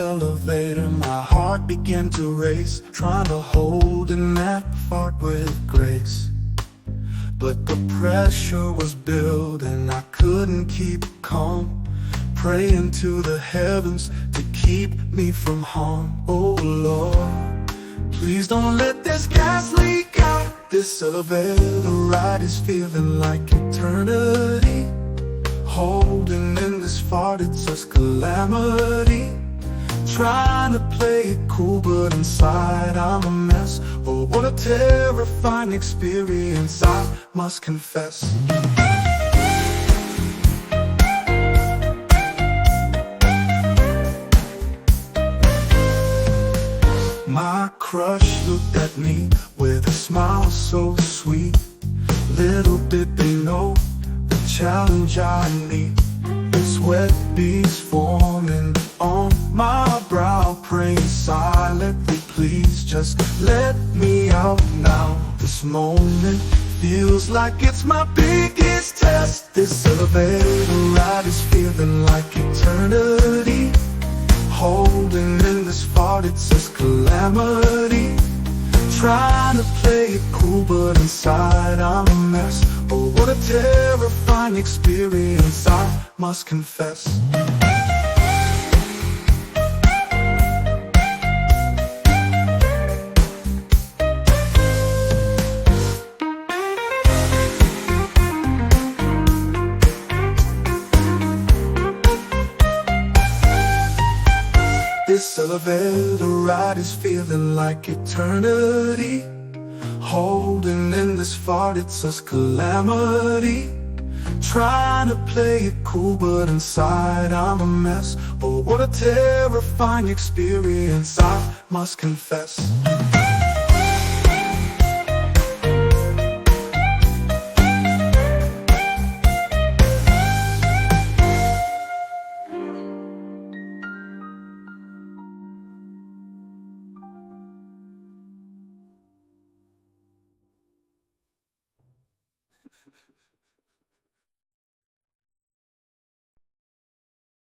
elevator, my heart began to race, trying to hold in that fart with grace. But the pressure was building, I couldn't keep calm, praying to the heavens to keep me from harm. Oh Lord, please don't let this gas leak out. This elevator ride is feeling like eternity. Holding in this fart, it's just calamity. Trying to play it cool, but inside I'm a mess. Oh, what a terrifying experience, I must confess. My crush looked at me with a smile so sweet. Little did they know the challenge I need. Sweat beads forming on my brow, praying silently, please just let me out now. This moment feels like it's my biggest test. This elevator ride is feeling like eternity. Holding in this fart, it's just calamity. Trying to play it cool, but inside I'm a mess. Oh, what a terrifying experience, I must confess. This elevator ride is feeling like eternity. Holding in this fart, it's just calamity. Trying to play it cool, but inside I'm a mess. Oh, what a terrifying experience, I must confess.